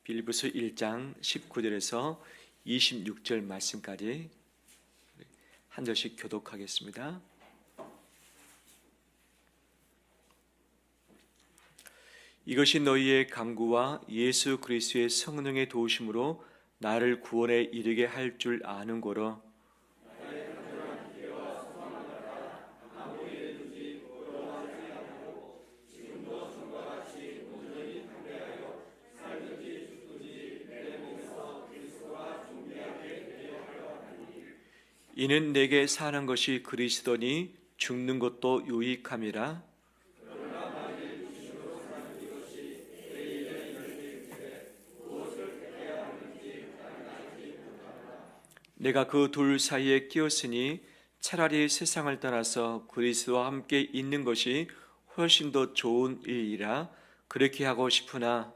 빌립보서 1장 19절에서 26절 말씀까지 한 절씩 교독하겠습니다. 이것이 너희의 간구와 예수 그리스도의 성령의 도우심으로 나를 구원에 이르게 할 줄 아는 거로 이는 내게 사는 것이 그리스도니 죽는 것도 유익함이라. 내가 그 둘 사이에 끼었으니 차라리 세상을 떠나서 그리스도와 함께 있는 것이 훨씬 더 좋은 일이라 그렇게 하고 싶으나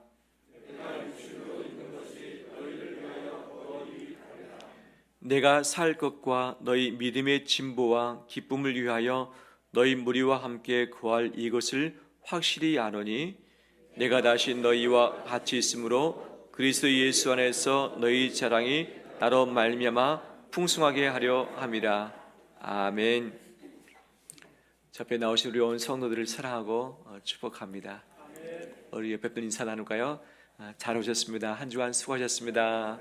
내가 살 것과 너희 믿음의 진보와 기쁨을 위하여 너희 무리와 함께 구할 이것을 확실히 아노니 내가 다시 너희와 같이 있으므로 그리스도 예수 안에서 너희 자랑이 나로 말미암아 풍성하게 하려 함이라. 아멘. 저 앞에 나오신 우리 온 성도들을 사랑하고 축복합니다. 우리 옆에 분 인사 나눌까요? 잘 오셨습니다. 한 주간 수고하셨습니다.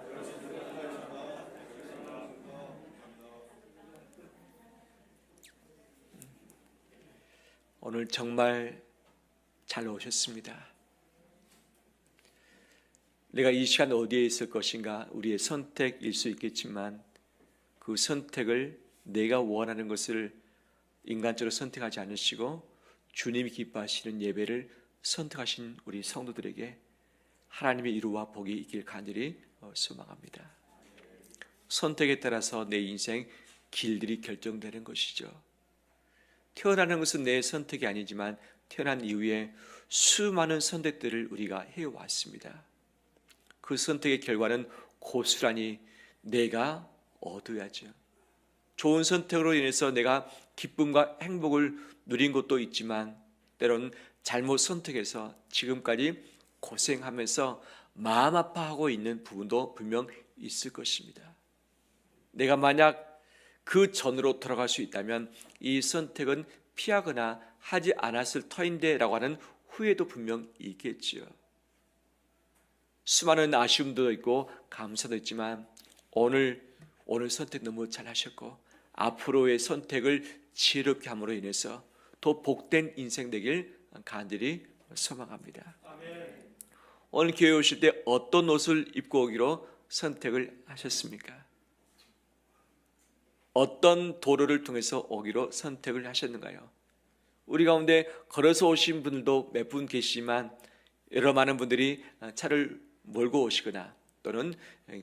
오늘 정말 잘 오셨습니다. 내가 이 시간 어디에 있을 것인가 우리의 선택일 수 있겠지만 그 선택을 내가 원하는 것을 인간적으로 선택하지 않으시고 주님이 기뻐하시는 예배를 선택하신 우리 성도들에게 하나님의 이루와 복이 있길 간절히 소망합니다. 선택에 따라서 내 인생 길들이 결정되는 것이죠. 태어나는 것은 내 선택이 아니지만 태어난 이후에 수많은 선택들을 우리가 해왔습니다. 그 선택의 결과는 고스란히 내가 얻어야죠. 좋은 선택으로 인해서 내가 기쁨과 행복을 누린 것도 있지만 때로는 잘못 선택해서 지금까지 고생하면서 마음 아파하고 있는 부분도 분명 있을 것입니다. 내가 만약 그 전으로 돌아갈 수 있다면 이 선택은 피하거나 하지 않았을 터인데 라고 하는 후회도 분명 있겠지요. 수많은 아쉬움도 있고 감사도 있지만 오늘 선택 너무 잘 하셨고 앞으로의 선택을 지혜롭게 함으로 인해서 더 복된 인생 되길 간절히 소망합니다. 아멘. 오늘 교회 오실 때 어떤 옷을 입고 오기로 선택을 하셨습니까? 어떤 도로를 통해서 오기로 선택을 하셨는가요? 우리 가운데 걸어서 오신 분들도 몇 분 계시지만 여러 많은 분들이 차를 몰고 오시거나 또는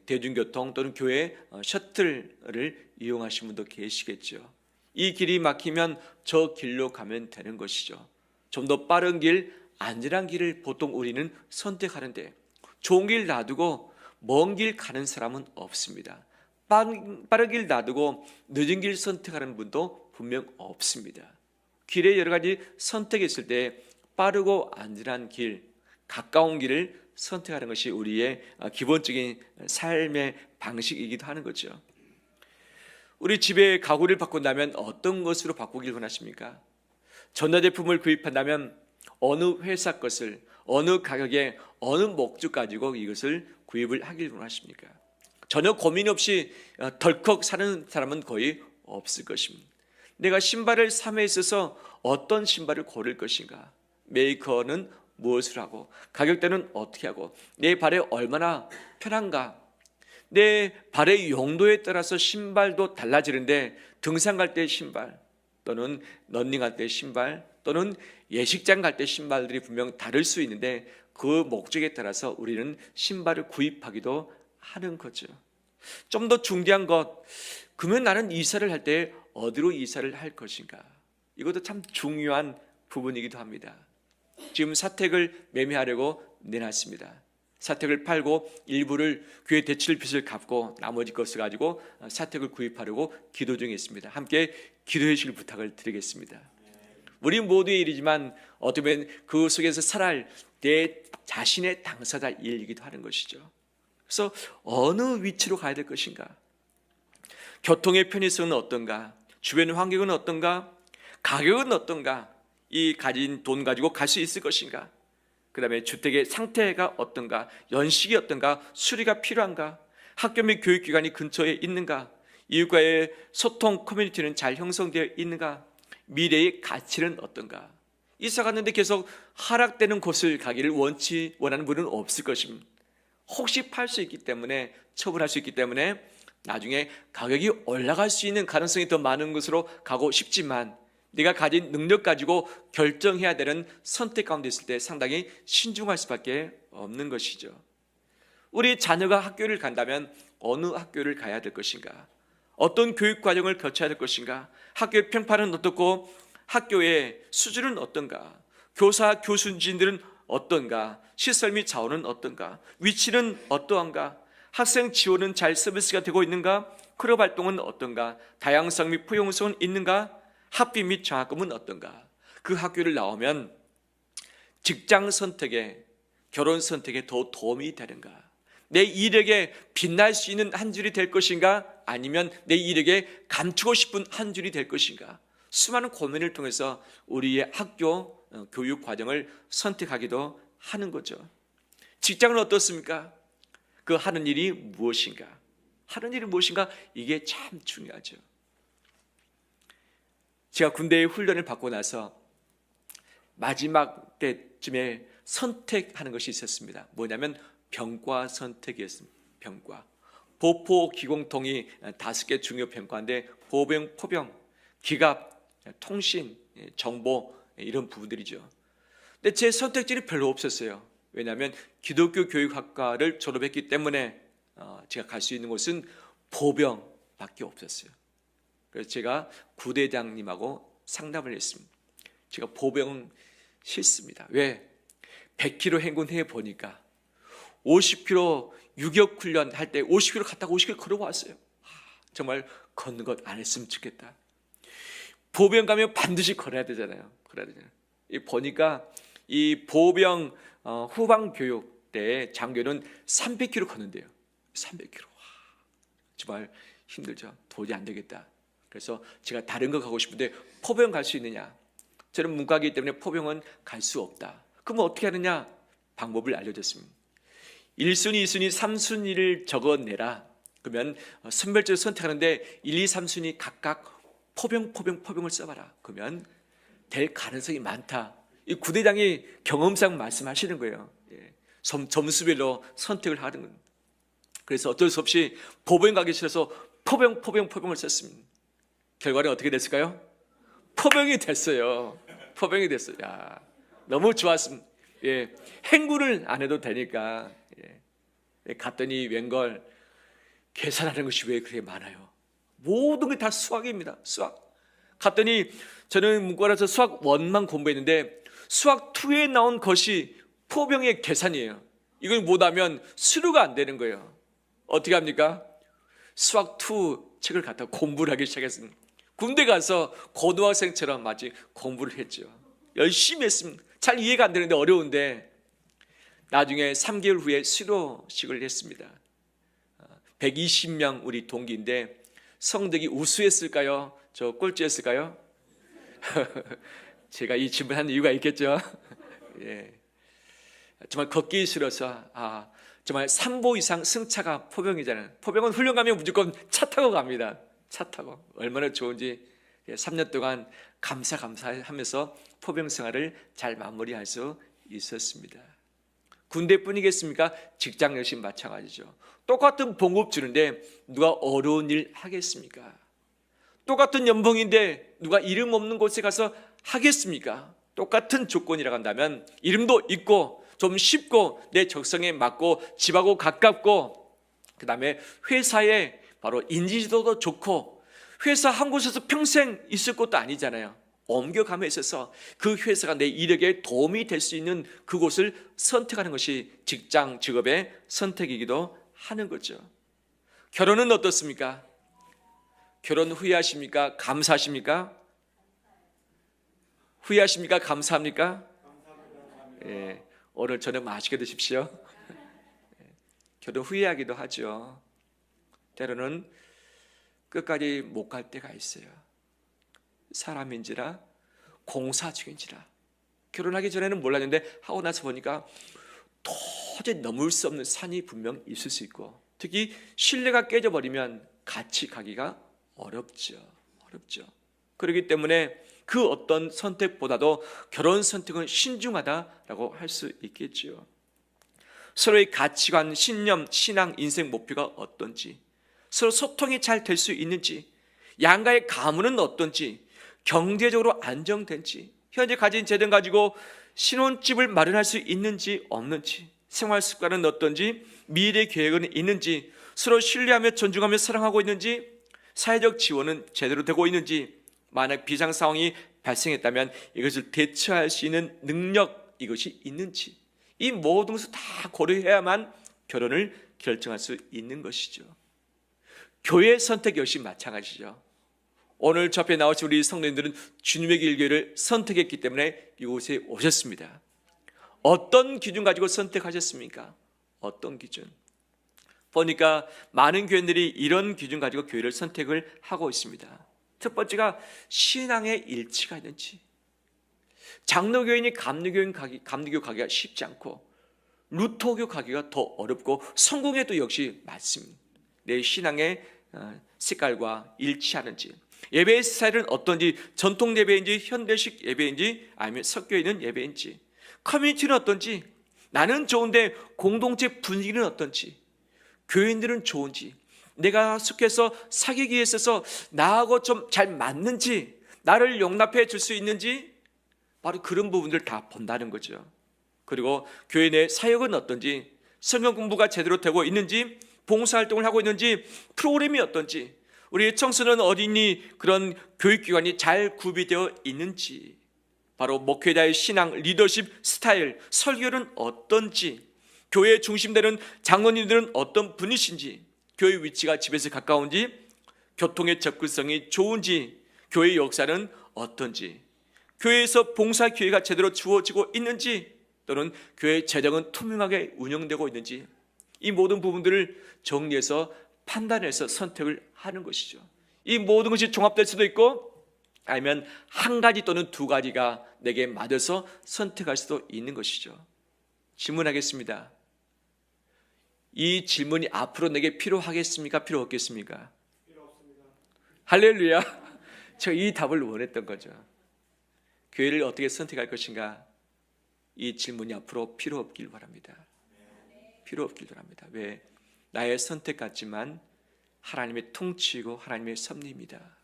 대중교통 또는 교회 셔틀을 이용하신 분도 계시겠죠. 이 길이 막히면 저 길로 가면 되는 것이죠. 좀 더 빠른 길, 안전한 길을 보통 우리는 선택하는데 좋은 길 놔두고 먼 길 가는 사람은 없습니다. 빠른 길 놔두고 늦은 길 선택하는 분도 분명 없습니다. 길에 여러 가지 선택이 있을 때 빠르고 안전한 길, 가까운 길을 선택하는 것이 우리의 기본적인 삶의 방식이기도 하는 거죠. 우리 집에 가구를 바꾼다면 어떤 것으로 바꾸길 원하십니까? 전자제품을 구입한다면 어느 회사 것을 어느 가격에 어느 목적 가지고 이것을 구입을 하길 원하십니까? 전혀 고민 없이 덜컥 사는 사람은 거의 없을 것입니다. 내가 신발을 삼에 있어서 어떤 신발을 고를 것인가? 메이커는 무엇을 하고 가격대는 어떻게 하고 내 발에 얼마나 편한가? 내 발의 용도에 따라서 신발도 달라지는데 등산 갈 때 신발 또는 러닝할 때 신발 또는 예식장 갈 때 신발들이 분명 다를 수 있는데 그 목적에 따라서 우리는 신발을 구입하기도 하는 거죠. 좀 더 중대한 것, 그러면 나는 이사를 할 때 어디로 이사를 할 것인가? 이것도 참 중요한 부분이기도 합니다. 지금 사택을 매매하려고 내놨습니다. 사택을 팔고 일부를 교회 대출 빚을 갚고 나머지 것을 가지고 사택을 구입하려고 기도 중에 있습니다. 함께 기도해 주실 부탁을 드리겠습니다. 우리 모두의 일이지만 어떻게 보면 그 속에서 살아갈 내 자신의 당사자 일이기도 하는 것이죠. 그래서 어느 위치로 가야 될 것인가? 교통의 편의성은 어떤가? 주변 환경은 어떤가? 가격은 어떤가? 이 가진 돈 가지고 갈 수 있을 것인가? 그 다음에 주택의 상태가 어떤가? 연식이 어떤가? 수리가 필요한가? 학교 및 교육기관이 근처에 있는가? 이웃과의 소통 커뮤니티는 잘 형성되어 있는가? 미래의 가치는 어떤가? 이사 갔는데 계속 하락되는 곳을 가기를 원하는 분은 없을 것입니다. 혹시 팔 수 있기 때문에, 처분할 수 있기 때문에 나중에 가격이 올라갈 수 있는 가능성이 더 많은 곳으로 가고 싶지만, 네가 가진 능력 가지고 결정해야 되는 선택 가운데 있을 때 상당히 신중할 수밖에 없는 것이죠. 우리 자녀가 학교를 간다면 어느 학교를 가야 될 것인가? 어떤 교육 과정을 거쳐야 될 것인가? 학교의 평판은 어떻고 학교의 수준은 어떤가? 교사, 교수진들은 어떤가? 시설 및 자원은 어떤가? 위치는 어떠한가? 학생 지원은 잘 서비스가 되고 있는가? 클럽 활동은 어떤가? 다양성 및 포용성은 있는가? 학비 및 장학금은 어떤가? 그 학교를 나오면 직장 선택에, 결혼 선택에 더 도움이 되는가? 내 이력에 빛날 수 있는 한 줄이 될 것인가? 아니면 내 이력에 감추고 싶은 한 줄이 될 것인가? 수많은 고민을 통해서 우리의 학교 교육 과정을 선택하기도 하는 거죠. 직장은 어떻습니까? 그 하는 일이 무엇인가? 하는 일이 무엇인가? 이게 참 중요하죠. 제가 군대에 훈련을 받고 나서 마지막 때쯤에 선택하는 것이 있었습니다. 뭐냐면 병과 선택이었습니다. 병과. 보포 기공통이 5개 중요 병과인데 보병, 포병, 기갑, 통신, 정보 이런 부분들이죠. 근데 제 선택지는 별로 없었어요. 왜냐하면 기독교 교육학과를 졸업했기 때문에 제가 갈 수 있는 곳은 보병밖에 없었어요. 그래서 제가 구대장님하고 상담을 했습니다. 제가 보병 싫습니다. 왜? 100km 행군해 보니까 50km 유격 훈련 할 때 50km 갔다가 50km 걸어왔어요. 정말 걷는 것 안 했으면 좋겠다. 보병 가면 반드시 걸어야 되잖아요. 보니까 이 보병 후방 교육 때 장교는 300km 걷는데요. 300km. 정말 힘들죠. 도저히 안 되겠다. 그래서 제가 다른 거 가고 싶은데 포병 갈 수 있느냐? 저는 문과이기 때문에 포병은 갈 수 없다. 그럼 어떻게 하느냐? 방법을 알려줬습니다. 1순위, 2순위, 3순위를 적어내라. 그러면 선별적으로 선택하는데 1, 2, 3순위 각각 포병을 써봐라. 그러면 될 가능성이 많다. 이 구대장이 경험상 말씀하시는 거예요. 점수별로 선택을 하는 겁니다. 그래서 어쩔 수 없이 보병 가기 싫어서 포병을 썼습니다. 결과는 어떻게 됐을까요? 포병이 됐어요. 야, 너무 좋았습니다. 행군을 안 해도 되니까. 갔더니 웬걸 계산하는 것이 왜 그렇게 많아요? 모든 게 다 수학입니다. 수학. 갔더니 저는 문과라서 수학 1만 공부했는데 수학 2에 나온 것이 포병의 계산이에요. 이걸 못하면 수료가 안 되는 거예요. 어떻게 합니까? 수학 2 책을 갖다 공부를 하기 시작했습니다. 군대 가서 고등학생처럼 마치 공부를 했죠. 열심히 했습니다. 잘 이해가 안 되는데 어려운데 나중에 3개월 후에 수료식을 했습니다. 120명 우리 동기인데 성적이 우수했을까요? 저 꼴찌였을까요? 제가 이 질문한 이유가 있겠죠. 정말 걷기 싫어서 정말 3보 이상 승차가 포병이잖아요. 포병은 훈련 가면 무조건 차 타고 갑니다. 차 타고 얼마나 좋은지 3년 동안 감사하면서 포병 생활을 잘 마무리할 수 있었습니다. 군대뿐이겠습니까? 직장 역시 마찬가지죠. 똑같은 봉급 주는데 누가 어려운 일 하겠습니까? 똑같은 연봉인데 누가 이름 없는 곳에 가서 하겠습니까? 똑같은 조건이라고 한다면 이름도 있고 좀 쉽고 내 적성에 맞고 집하고 가깝고 그 다음에 회사에 바로 인지도도 좋고 회사 한 곳에서 평생 있을 것도 아니잖아요. 옮겨감에 있어서 그 회사가 내 이력에 도움이 될 수 있는 그곳을 선택하는 것이 직장, 직업의 선택이기도 하는 거죠. 결혼은 어떻습니까? 결혼 후회하십니까? 감사하십니까? 후회하십니까? 감사합니까? 예, 오늘 저녁 맛있게 드십시오. 결혼 후회하기도 하죠. 때로는 끝까지 못 갈 때가 있어요. 사람인지라 공사 중인지라. 결혼하기 전에는 몰랐는데 하고 나서 보니까 도저히 넘을 수 없는 산이 분명 있을 수 있고, 특히 신뢰가 깨져버리면 같이 가기가 어렵죠. 그렇기 때문에 그 어떤 선택보다도 결혼 선택은 신중하다라고 할 수 있겠죠. 서로의 가치관, 신념, 신앙, 인생 목표가 어떤지, 서로 소통이 잘 될 수 있는지, 양가의 가문은 어떤지, 경제적으로 안정된지, 현재 가진 재능 가지고 신혼집을 마련할 수 있는지 없는지, 생활 습관은 어떤지, 미래 계획은 있는지, 서로 신뢰하며 존중하며 사랑하고 있는지, 사회적 지원은 제대로 되고 있는지, 만약 비상 상황이 발생했다면 이것을 대처할 수 있는 능력, 이것이 있는지, 이 모든 것을 다 고려해야만 결혼을 결정할 수 있는 것이죠. 교회 선택 역시 마찬가지죠. 오늘 저 앞에 나오신 우리 성도님들은 주님의 길교회를 선택했기 때문에 이곳에 오셨습니다. 어떤 기준 가지고 선택하셨습니까? 어떤 기준? 보니까 많은 교회들이 이런 기준 가지고 교회를 선택을 하고 있습니다. 첫 번째가 신앙의 일치가 있는지. 장로교인이 감리교 가기가 쉽지 않고, 루터교 가기가 더 어렵고, 성공에도 역시 맞습니다. 내 신앙의 색깔과 일치하는지, 예배의 스타일은 어떤지, 전통 예배인지 현대식 예배인지 아니면 섞여 있는 예배인지, 커뮤니티는 어떤지, 나는 좋은데 공동체 분위기는 어떤지, 교인들은 좋은지, 내가 속해서 사귀기에 있어서 나하고 좀 잘 맞는지, 나를 용납해 줄 수 있는지, 바로 그런 부분들을 다 본다는 거죠. 그리고 교회 내 사역은 어떤지, 성경 공부가 제대로 되고 있는지, 봉사활동을 하고 있는지, 프로그램이 어떤지, 우리 청소년 어린이 그런 교육기관이 잘 구비되어 있는지, 바로 목회자의 신앙, 리더십 스타일, 설교는 어떤지, 교회에 중심되는 장로님들은 어떤 분이신지, 교회 위치가 집에서 가까운지, 교통의 접근성이 좋은지, 교회 역사는 어떤지, 교회에서 봉사 기회가 제대로 주어지고 있는지, 또는 교회 재정은 투명하게 운영되고 있는지, 이 모든 부분들을 정리해서 판단해서 선택을 하는 것이죠. 이 모든 것이 종합될 수도 있고, 아니면 한 가지 또는 두 가지가 내게 맞아서 선택할 수도 있는 것이죠. 질문하겠습니다. 이 질문이 앞으로 내게 필요하겠습니까? 필요 없겠습니까? 필요 없습니다. 할렐루야. 제가 이 답을 원했던 거죠. 교회를 어떻게 선택할 것인가? 이 질문이 앞으로 필요 없길 바랍니다. 필요 없길 바랍니다. 왜? 나의 선택 같지만 하나님의 통치이고 하나님의 섭리입니다.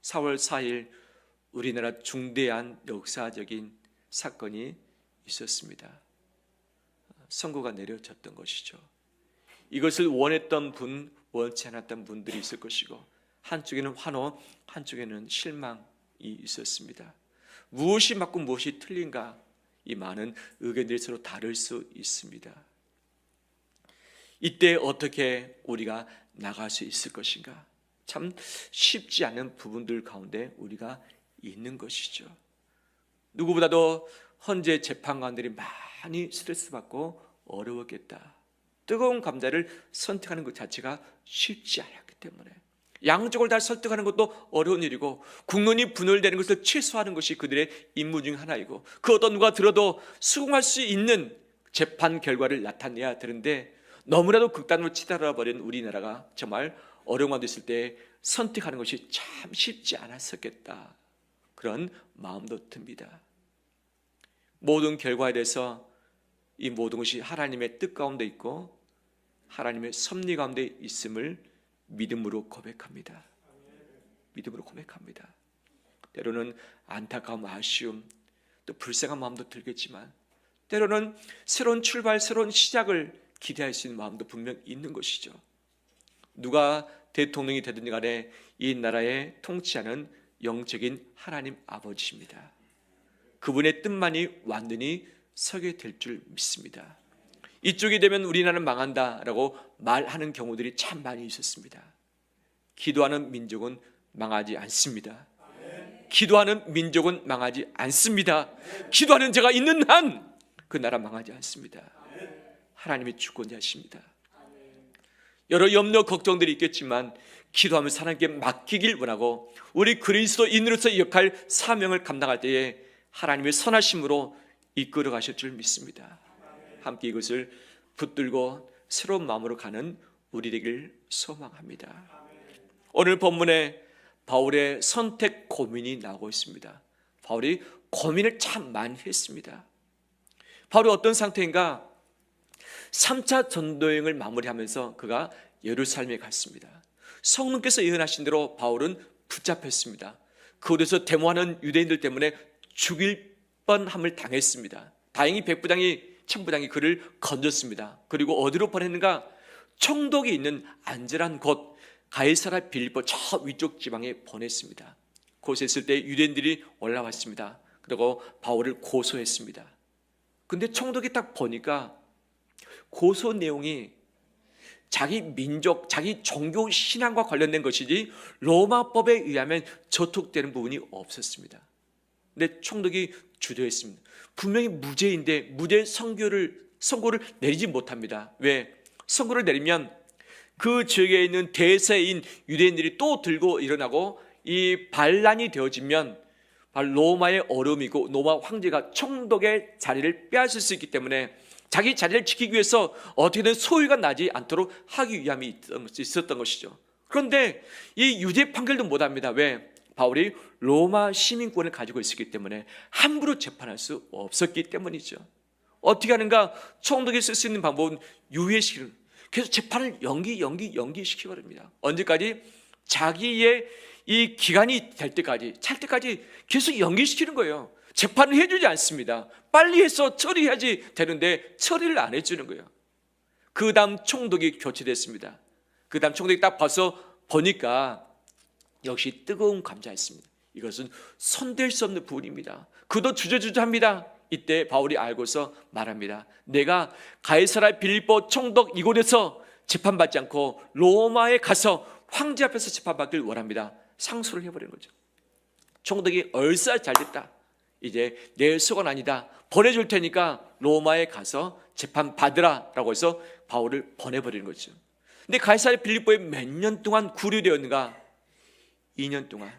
4월 4일 우리나라 중대한 역사적인 사건이 있었습니다. 선고가 내려졌던 것이죠. 이것을 원했던 분, 원치 않았던 분들이 있을 것이고, 한쪽에는 환호, 한쪽에는 실망이 있었습니다. 무엇이 맞고 무엇이 틀린가? 이 많은 의견들이 서로 다를 수 있습니다. 이때 어떻게 우리가 나갈 수 있을 것인가? 참 쉽지 않은 부분들 가운데 우리가 있는 것이죠. 누구보다도 헌재 재판관들이 많이 스트레스 받고 어려웠겠다. 뜨거운 감자를 선택하는 것 자체가 쉽지 않았기 때문에, 양쪽을 다 설득하는 것도 어려운 일이고, 국론이 분열되는 것을 최소화하는 것이 그들의 임무 중 하나이고, 그 어떤 누가 들어도 수긍할 수 있는 재판 결과를 나타내야 되는데, 너무나도 극단으로 치달아 버린 우리나라가 정말 어려운 가운데 있을 때 선택하는 것이 참 쉽지 않았었겠다, 그런 마음도 듭니다. 모든 결과에 대해서 이 모든 것이 하나님의 뜻 가운데 있고 하나님의 섭리 가운데 있음을 믿음으로 고백합니다. 믿음으로 고백합니다. 때로는 안타까움, 아쉬움, 또 불쌍한 마음도 들겠지만, 때로는 새로운 출발, 새로운 시작을 기대할 수 있는 마음도 분명 있는 것이죠. 누가 대통령이 되든지 간에 이 나라에 통치하는 영적인 하나님 아버지입니다. 그분의 뜻만이 완전히 서게 될 줄 믿습니다. 이쪽이 되면 우리나라는 망한다라고 말하는 경우들이 참 많이 있었습니다. 기도하는 민족은 망하지 않습니다. 기도하는 민족은 망하지 않습니다. 기도하는 자가 있는 한 그 나라 망하지 않습니다. 하나님이 주권자십니다. 여러 염려 걱정들이 있겠지만 기도하면서 하나님께 맡기길 원하고 우리 그리스도인으로서 역할 사명을 감당할 때에 하나님의 선하심으로 이끌어 가실 줄 믿습니다. 함께 이것을 붙들고 새로운 마음으로 가는 우리 되길 소망합니다. 오늘 본문에 바울의 선택 고민이 나오고 있습니다. 바울이 고민을 참 많이 했습니다. 바울이 어떤 상태인가? 3차 전도여행을 마무리하면서 그가 예루살렘에 갔습니다. 성령께서 예언하신 대로 바울은 붙잡혔습니다. 그곳에서 데모하는 유대인들 때문에 죽일 뻔함을 당했습니다. 다행히 백부장이 천부장이 그를 건졌습니다. 그리고 어디로 보냈는가? 총독이 있는 안전한 곳 가이사랴 빌립보 저 위쪽 지방에 보냈습니다. 그곳에 있을 때 유대인들이 올라왔습니다. 그리고 바울을 고소했습니다. 근데 총독이 딱 보니까 고소 내용이 자기 민족, 자기 종교 신앙과 관련된 것이지 로마법에 의하면 저촉되는 부분이 없었습니다. 근데 총독이 주저했습니다. 분명히 무죄인데 무죄 선고를 내리지 못합니다. 왜? 선고를 내리면 그 지역에 있는 대세인 유대인들이 또 들고 일어나고 이 반란이 되어지면 로마의 어려움이고 로마 황제가 총독의 자리를 빼앗을 수 있기 때문에 자기 자리를 지키기 위해서 어떻게든 소유가 나지 않도록 하기 위함이 있었던 것이죠. 그런데 이 유죄 판결도 못합니다. 왜? 바울이 로마 시민권을 가지고 있었기 때문에 함부로 재판할 수 없었기 때문이죠. 어떻게 하는가? 총독이 쓸 수 있는 방법은 유예시키는, 계속 재판을 연기시키고 합니다. 언제까지? 자기의 이 기간이 될 때까지, 찰 때까지 계속 연기시키는 거예요. 재판을 해주지 않습니다. 빨리 해서 처리해야지 되는데 처리를 안 해주는 거예요. 그 다음 총독이 교체됐습니다. 그 다음 총독이 딱 봐서 보니까 역시 뜨거운 감자였습니다. 이것은 손댈 수 없는 부분입니다. 그도 주저주저합니다. 이때 바울이 알고서 말합니다. 내가 가이사랴 빌립보 총독 이곳에서 재판받지 않고 로마에 가서 황제 앞에서 재판받길 원합니다. 상소를 해버리는 거죠. 총독이 얼싸 잘됐다. 이제 내 수건 아니다. 보내줄 테니까 로마에 가서 재판받으라 라고 해서 바울을 보내버리는 거죠. 근데 가이사랴 빌립보에 몇 년 동안 구류되었는가? 2년 동안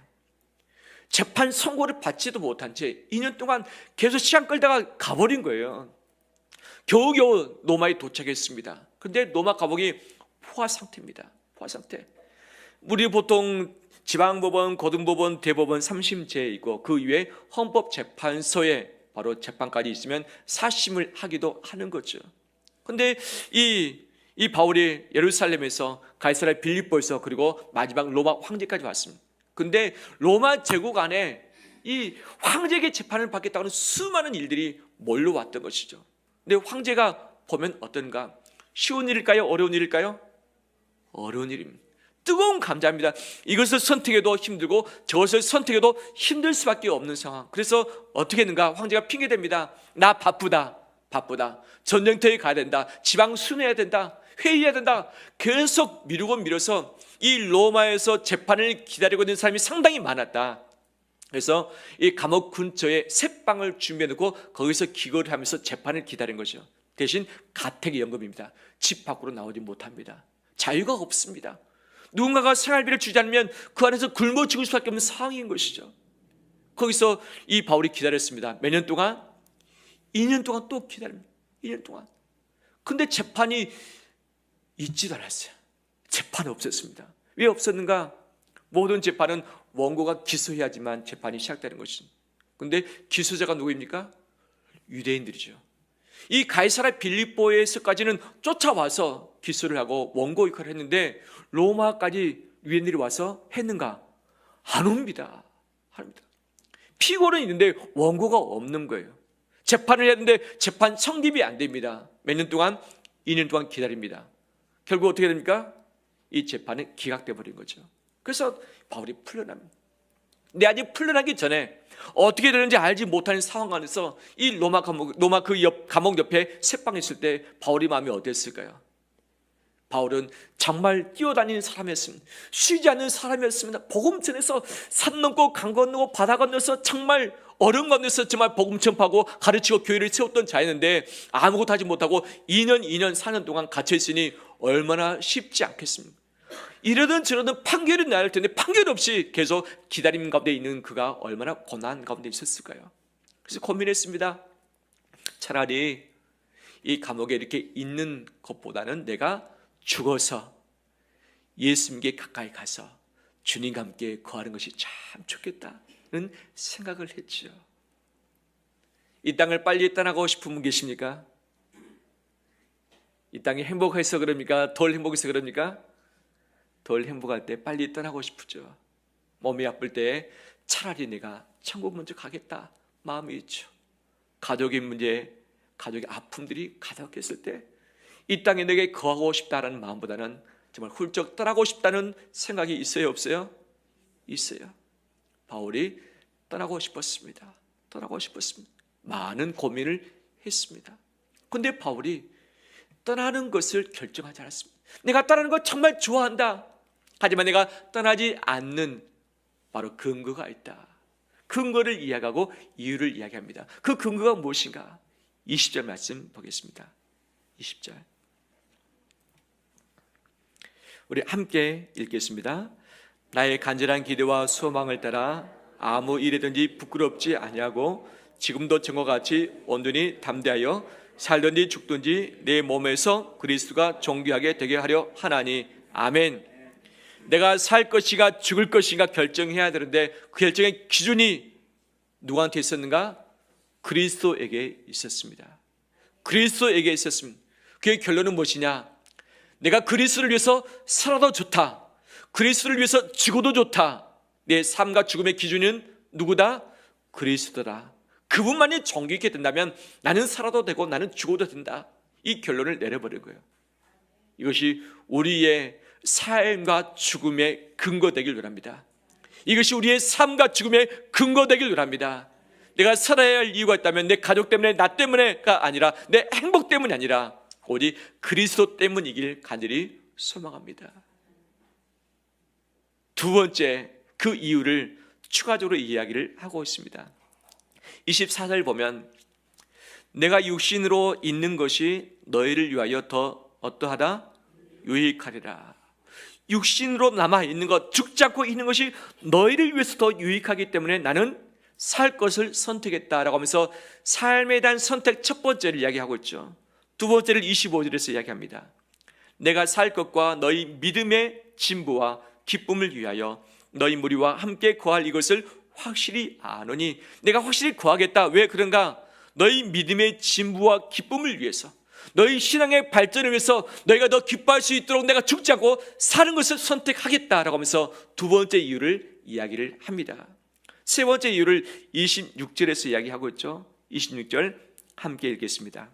재판 선고를 받지도 못한 채 2년 동안 계속 시간 끌다가 가버린 거예요. 겨우겨우 로마에 도착했습니다. 그런데 로마 감옥이 포화 상태입니다. 포화 상태. 우리 보통 지방법원, 고등법원, 대법원 3심제에 있고 그 위에 헌법재판소에 바로 재판까지 있으면 사심을 하기도 하는 거죠. 그런데 이 바울이 예루살렘에서 가이사랴 빌립보에서 그리고 마지막 로마 황제까지 왔습니다. 근데 로마 제국 안에 이 황제에게 재판을 받겠다는 수많은 일들이 몰려왔던 것이죠. 근데 황제가 보면 어떤가? 쉬운 일일까요? 어려운 일일까요? 어려운 일입니다. 뜨거운 감자입니다. 이것을 선택해도 힘들고 저것을 선택해도 힘들 수밖에 없는 상황. 그래서 어떻게 했는가? 황제가 핑계댑니다. 나 바쁘다. 전쟁터에 가야 된다. 지방 순회해야 된다. 회의해야 된다. 계속 미뤄서 이 로마에서 재판을 기다리고 있는 사람이 상당히 많았다. 그래서 이 감옥 근처에 새방을 준비해놓고 거기서 기거를 하면서 재판을 기다린 거죠. 대신 가택의 연금입니다. 집 밖으로 나오지 못합니다. 자유가 없습니다. 누군가가 생활비를 주지 않으면 그 안에서 굶어 죽을 수밖에 없는 상황인 것이죠. 거기서 이 바울이 기다렸습니다. 몇 년 동안? 2년 동안 또 기다립니다. 2년 동안. 근데 재판이 있지도 않았어요. 재판이 없었습니다. 왜 없었는가? 모든 재판은 원고가 기소해야지만 재판이 시작되는 것입니다. 근데 기소자가 누구입니까? 유대인들이죠. 이 가이사랴 빌립보에서까지는 쫓아와서 기소를 하고 원고 역할을 했는데 로마까지 유대인들이 와서 했는가? 안 옵니다. 피고는 있는데 원고가 없는 거예요. 재판을 했는데 재판 성립이 안 됩니다. 몇 년 동안? 2년 동안 기다립니다. 결국 어떻게 됩니까? 이 재판은 기각돼 버린 거죠. 그래서 바울이 풀려납니다. 근데 아직 풀려나기 전에 어떻게 되는지 알지 못하는 상황 안에서 이 로마 그 감옥 옆에 새방에 있을 때 바울이 마음이 어땠을까요? 바울은 정말 뛰어다니는 사람이었습니다. 쉬지 않는 사람이었습니다. 복음 전에서 산 넘고 강 건너고 바다 건너서 정말 얼음 건너서 정말 복음 전파하고 가르치고 교회를 세웠던 자였는데 아무것도 하지 못하고 2년 4년 동안 갇혀있으니 얼마나 쉽지 않겠습니까? 이러든 저러든 판결이 나야 할 텐데 판결 없이 계속 기다림 가운데 있는 그가 얼마나 고난 가운데 있었을까요? 그래서 고민했습니다. 차라리 이 감옥에 이렇게 있는 것보다는 내가 죽어서 예수님께 가까이 가서 주님과 함께 거하는 것이 참 좋겠다는 생각을 했죠. 이 땅을 빨리 떠나고 싶은 분 계십니까? 이 땅이 행복해서 그럽니까? 덜 행복해서 그럽니까? 덜 행복할 때 빨리 떠나고 싶죠. 몸이 아플 때 차라리 내가 천국 먼저 가겠다 마음이 있죠. 가족의 문제, 가족의 아픔들이 가득했을 때 이 땅에 내게 거하고 싶다라는 마음보다는 정말 훌쩍 떠나고 싶다는 생각이 있어요, 없어요? 있어요. 바울이 떠나고 싶었습니다. 떠나고 싶었습니다. 많은 고민을 했습니다. 그런데 바울이 떠나는 것을 결정하지 않았습니다. 내가 떠나는 거 정말 좋아한다. 하지만 내가 떠나지 않는 바로 근거가 있다. 근거를 이야기하고 이유를 이야기합니다. 그 근거가 무엇인가? 20절 말씀 보겠습니다. 20절 우리 함께 읽겠습니다. 나의 간절한 기대와 소망을 따라 아무 일이든지 부끄럽지 아니하고 지금도 전과 같이 온전히 담대하여 살든지 죽든지 내 몸에서 그리스도가 존귀하게 되게 하려 하나니 아멘. 내가 살 것인가 죽을 것인가 결정해야 되는데 그 결정의 기준이 누구한테 있었는가? 그리스도에게 있었습니다. 그리스도에게 있었습니다. 그의 결론은 무엇이냐? 내가 그리스도를 위해서 살아도 좋다. 그리스도를 위해서 죽어도 좋다. 내 삶과 죽음의 기준은 누구다? 그리스도다. 그분만이 존귀하게 된다면 나는 살아도 되고 나는 죽어도 된다. 이 결론을 내려버린 거예요. 이것이 우리의 삶과 죽음의 근거 되길 원합니다. 이것이 우리의 삶과 죽음의 근거 되길 원합니다. 내가 살아야 할 이유가 있다면 내 가족 때문에 나 때문에가 아니라 내 행복 때문이 아니라 오직 그리스도 때문이길 간절히 소망합니다. 두 번째 그 이유를 추가적으로 이야기를 하고 있습니다. 24절 보면 내가 육신으로 있는 것이 너희를 위하여 더 어떠하다? 유익하리라. 육신으로 남아있는 것, 죽지 않고 있는 것이 너희를 위해서 더 유익하기 때문에 나는 살 것을 선택했다라고 하면서 삶에 대한 선택 첫 번째를 이야기하고 있죠. 두 번째를 25절에서 이야기합니다. 내가 살 것과 너희 믿음의 진부와 기쁨을 위하여 너희 무리와 함께 거할 이것을 확실히 아노니 내가 확실히 거하겠다. 왜 그런가? 너희 믿음의 진부와 기쁨을 위해서 너희 신앙의 발전을 위해서 너희가 더 기뻐할 수 있도록 내가 죽지 않고 사는 것을 선택하겠다라고 하면서 두 번째 이유를 이야기를 합니다. 세 번째 이유를 26절에서 이야기하고 있죠. 26절 함께 읽겠습니다.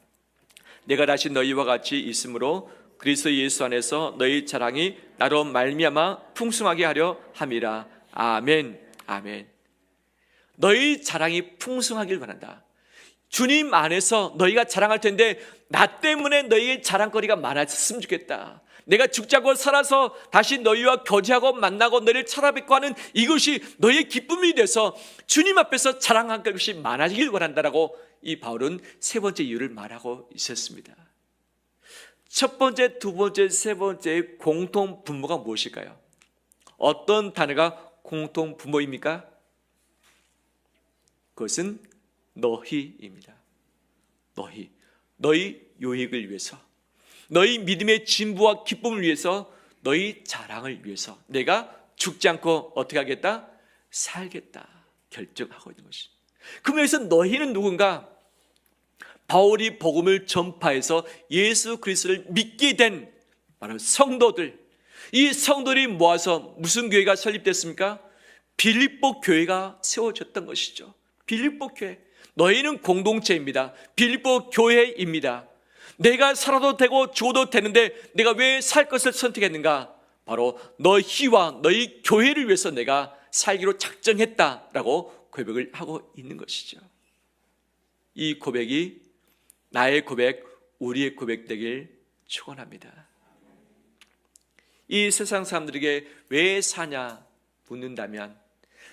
내가 다시 너희와 같이 있으므로 그리스도 예수 안에서 너희 자랑이 나로 말미암아 풍성하게 하려 함이라. 아멘. 아멘. 너희 자랑이 풍성하길 바란다. 주님 안에서 너희가 자랑할 텐데 나 때문에 너희의 자랑거리가 많아졌으면 좋겠다. 내가 죽지 않고 살아서 다시 너희와 교제하고 만나고 너희를 찾아뵙고 하는 이것이 너희의 기쁨이 돼서 주님 앞에서 자랑할 것이 많아지길 원한다라고 이 바울은 세 번째 이유를 말하고 있었습니다. 첫 번째, 두 번째, 세 번째의 공통 분모가 무엇일까요? 어떤 단어가 공통 분모입니까? 그것은 너희입니다. 너희 유익을 위해서, 너희 믿음의 진부와 기쁨을 위해서, 너희 자랑을 위해서 내가 죽지 않고 어떻게 하겠다? 살겠다 결정하고 있는 것이. 그럼 여기서 너희는 누군가? 바울이 복음을 전파해서 예수 그리스도를 믿게 된 바로 성도들. 이 성도들이 모아서 무슨 교회가 설립됐습니까? 빌립보 교회가 세워졌던 것이죠. 빌립보 교회. 너희는 공동체입니다. 빌립보 교회입니다. 내가 살아도 되고 죽어도 되는데 내가 왜 살 것을 선택했는가? 바로 너희와 너희 교회를 위해서 내가 살기로 작정했다라고 고백을 하고 있는 것이죠. 이 고백이 나의 고백, 우리의 고백 되길 축원합니다. 이 세상 사람들에게 왜 사냐 묻는다면,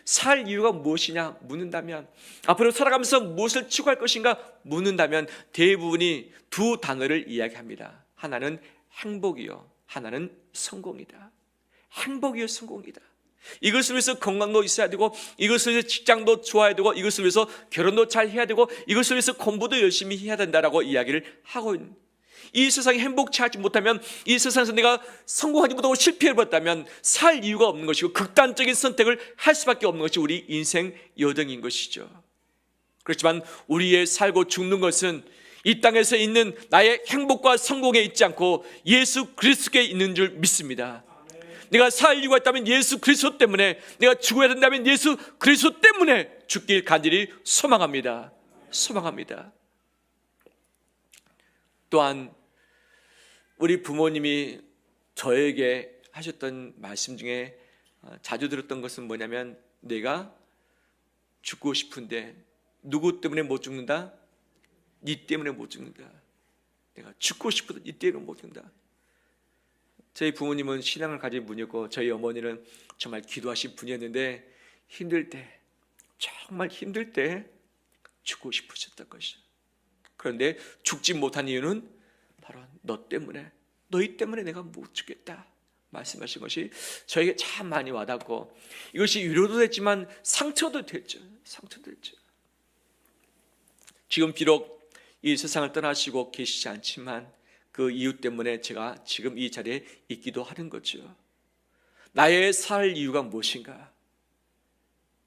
살 이유가 무엇이냐 묻는다면, 앞으로 살아가면서 무엇을 추구할 것인가 묻는다면 대부분이 두 단어를 이야기합니다. 하나는 행복이요, 하나는 성공이다. 행복이요, 성공이다. 이것을 위해서 건강도 있어야 되고, 이것을 위해서 직장도 좋아야 되고, 이것을 위해서 결혼도 잘 해야 되고, 이것을 위해서 공부도 열심히 해야 된다라고 이야기를 하고 있는, 이 세상에 행복치 하지 못하면, 이 세상에서 내가 성공하지 못하고 실패해버렸다면 살 이유가 없는 것이고 극단적인 선택을 할 수밖에 없는 것이 우리 인생 여정인 것이죠. 그렇지만 우리의 살고 죽는 것은 이 땅에서 있는 나의 행복과 성공에 있지 않고 예수 그리스도께 있는 줄 믿습니다. 내가 살 이유가 있다면 예수 그리스도 때문에, 내가 죽어야 된다면 예수 그리스도 때문에 죽길 간절히 소망합니다. 소망합니다. 또한 우리 부모님이 저에게 하셨던 말씀 중에 자주 들었던 것은 뭐냐면, 내가 죽고 싶은데 누구 때문에 못 죽는다? 니 때문에 못 죽는다. 내가 죽고 싶어도 니 때문에 못 죽는다. 저희 부모님은 신앙을 가진 분이었고, 저희 어머니는 정말 기도하신 분이었는데, 힘들 때, 정말 힘들 때 죽고 싶으셨던 것이죠. 그런데 죽지 못한 이유는 바로 너 때문에, 너희 때문에 내가 못 죽겠다 말씀하신 것이 저에게 참 많이 와닿고, 이것이 위로도 됐지만 상처도 됐죠. 상처도 됐죠. 지금 비록 이 세상을 떠나시고 계시지 않지만 그 이유 때문에 제가 지금 이 자리에 있기도 하는 거죠. 나의 살 이유가 무엇인가?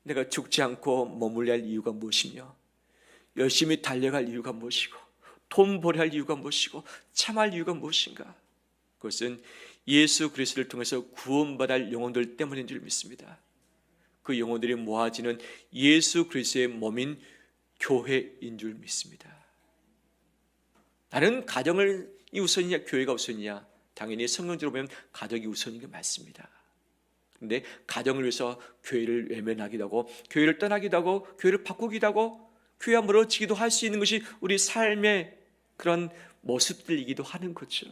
내가 죽지 않고 머물러야 할 이유가 무엇이며, 열심히 달려갈 이유가 무엇이고, 돈 벌어야 할 이유가 무엇이고, 참할 이유가 무엇인가? 그것은 예수 그리스도를 통해서 구원받을 영혼들 때문인 줄 믿습니다. 그 영혼들이 모아지는 예수 그리스도의 몸인 교회인 줄 믿습니다. 나는 가정이 우선이냐 교회가 우선이냐? 당연히 성경적으로 보면 가정이 우선인 게 맞습니다. 그런데 가정을 위해서 교회를 외면하기도 하고, 교회를 떠나기도 하고, 교회를 바꾸기도 하고, 교회와 멀어지기도 할 수 있는 것이 우리 삶의 그런 모습들이기도 하는 거죠.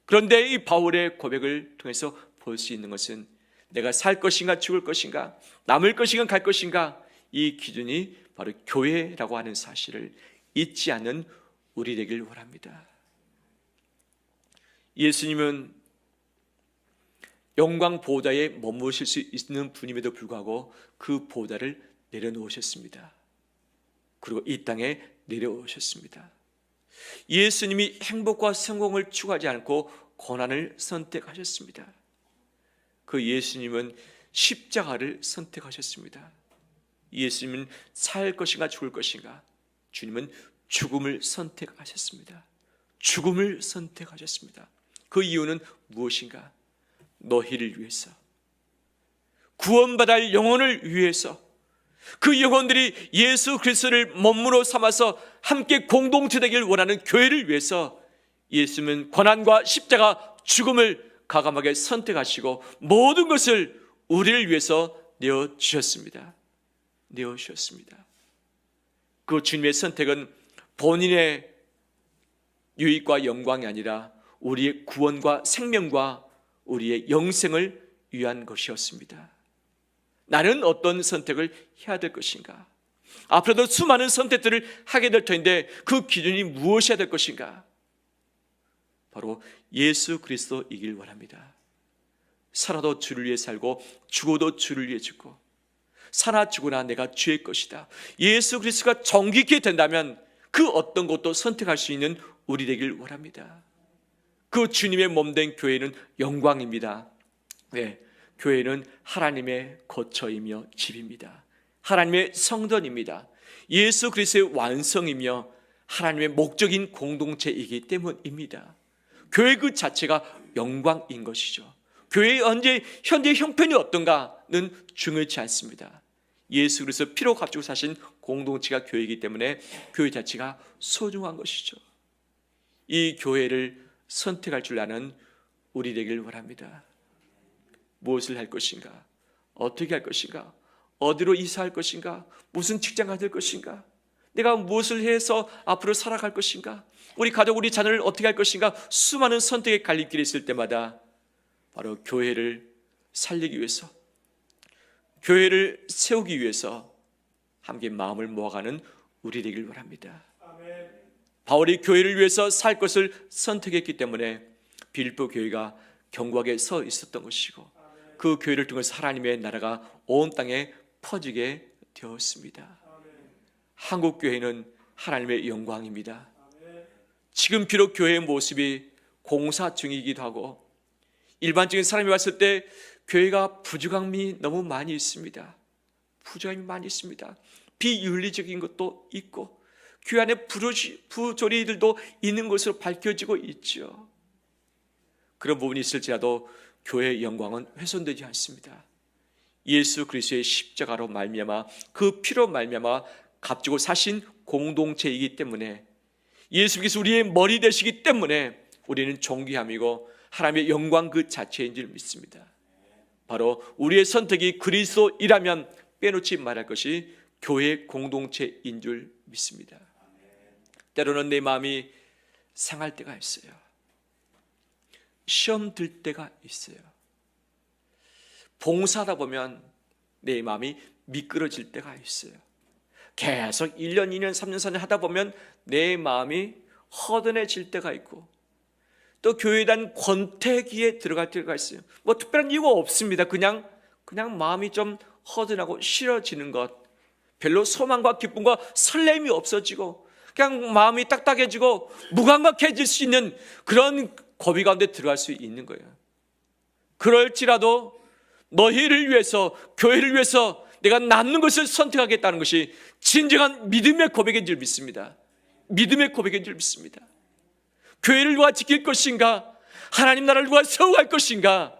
그런데 이 바울의 고백을 통해서 볼 수 있는 것은, 내가 살 것인가 죽을 것인가, 남을 것인가 갈 것인가, 이 기준이 바로 교회라고 하는 사실을 잊지 않는 우리 되길 원합니다. 예수님은 영광 보좌에 머무실 수 있는 분임에도 불구하고 그 보좌를 내려놓으셨습니다. 그리고 이 땅에 내려오셨습니다. 예수님이 행복과 성공을 추구하지 않고 고난을 선택하셨습니다. 그 예수님은 십자가를 선택하셨습니다. 예수님은 살 것인가 죽을 것인가? 주님은 죽음을 선택하셨습니다. 죽음을 선택하셨습니다. 그 이유는 무엇인가? 너희를 위해서, 구원받을 영혼을 위해서, 그 영혼들이 예수 그리스도를 몸으로 삼아서 함께 공동체 되길 원하는 교회를 위해서 예수님은 고난과 십자가, 죽음을 과감하게 선택하시고 모든 것을 우리를 위해서 내어주셨습니다. 내어주셨습니다. 그 주님의 선택은 본인의 유익과 영광이 아니라 우리의 구원과 생명과 우리의 영생을 위한 것이었습니다. 나는 어떤 선택을 해야 될 것인가? 앞으로도 수많은 선택들을 하게 될 텐데 그 기준이 무엇이어야 될 것인가? 바로 예수 그리스도이길 원합니다. 살아도 주를 위해 살고 죽어도 주를 위해 죽고, 살아 죽으나 내가 주의 것이다. 예수 그리스도가 정직히 된다면 그 어떤 것도 선택할 수 있는 우리 되길 원합니다. 그 주님의 몸된 교회는 영광입니다. 네, 교회는 하나님의 거처이며 집입니다. 하나님의 성전입니다. 예수 그리스도의 완성이며 하나님의 목적인 공동체이기 때문입니다. 교회 그 자체가 영광인 것이죠. 교회의 현재 형편이 어떤가는 중요치 않습니다. 예수 그리스도 피로 값주고 사신 공동체가 교회이기 때문에 교회 자체가 소중한 것이죠. 이 교회를 선택할 줄 아는 우리 되길 원합니다. 무엇을 할 것인가? 어떻게 할 것인가? 어디로 이사할 것인가? 무슨 직장을 될 것인가? 내가 무엇을 해서 앞으로 살아갈 것인가? 우리 가족, 우리 자녀를 어떻게 할 것인가? 수많은 선택의 갈림길에 있을 때마다 바로 교회를 살리기 위해서, 교회를 세우기 위해서 함께 마음을 모아가는 우리 되길 원합니다. 바울이 교회를 위해서 살 것을 선택했기 때문에 빌립보 교회가 견고하게 서 있었던 것이고, 그 교회를 통해서 하나님의 나라가 온 땅에 퍼지게 되었습니다. 한국 교회는 하나님의 영광입니다. 지금 비록 교회의 모습이 공사 중이기도 하고, 일반적인 사람이 왔을 때 교회가 부족함이 너무 많이 있습니다. 부족함이 많이 있습니다. 비윤리적인 것도 있고, 교회 안에 부조리들도 있는 것으로 밝혀지고 있죠. 그런 부분이 있을지라도 교회의 영광은 훼손되지 않습니다. 예수 그리스도의 십자가로 말미암아, 그 피로 말미암아 값지고 사신 공동체이기 때문에, 예수께서 우리의 머리 되시기 때문에 우리는 존귀함이고 하나님의 영광 그 자체인 줄 믿습니다. 바로 우리의 선택이 그리스도이라면 빼놓지 말할 것이 교회 공동체인 줄 믿습니다. 때로는 내 마음이 상할 때가 있어요. 시험 들 때가 있어요. 봉사하다 보면 내 마음이 미끄러질 때가 있어요. 계속 1년, 2년, 3년, 4년 하다 보면 내 마음이 허전해질 때가 있고, 또 교회에 대한 권태기에 들어갈 때가 있어요. 뭐 특별한 이유가 없습니다. 그냥 마음이 좀 허전하고 싫어지는 것, 별로 소망과 기쁨과 설렘이 없어지고 그냥 마음이 딱딱해지고 무감각해질 수 있는 그런 고비 가운데 들어갈 수 있는 거예요. 그럴지라도 너희를 위해서, 교회를 위해서 내가 남는 것을 선택하겠다는 것이 진정한 믿음의 고백인 줄 믿습니다. 믿음의 고백인 줄 믿습니다. 교회를 누가 지킬 것인가, 하나님 나라를 누가 세워갈 것인가,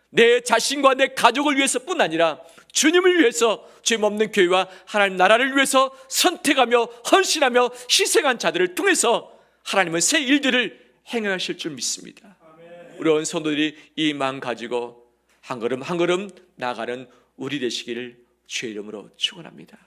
내 자신과 내 가족을 위해서뿐 아니라 주님을 위해서, 죄 없는 교회와 하나님 나라를 위해서 선택하며 헌신하며 희생한 자들을 통해서 하나님은 새 일들을 행하실 줄 믿습니다. 우리 온 성도들이 이 마음 가지고 한 걸음 한 걸음 나아가는 우리 되시기를 주의 이름으로 축원합니다.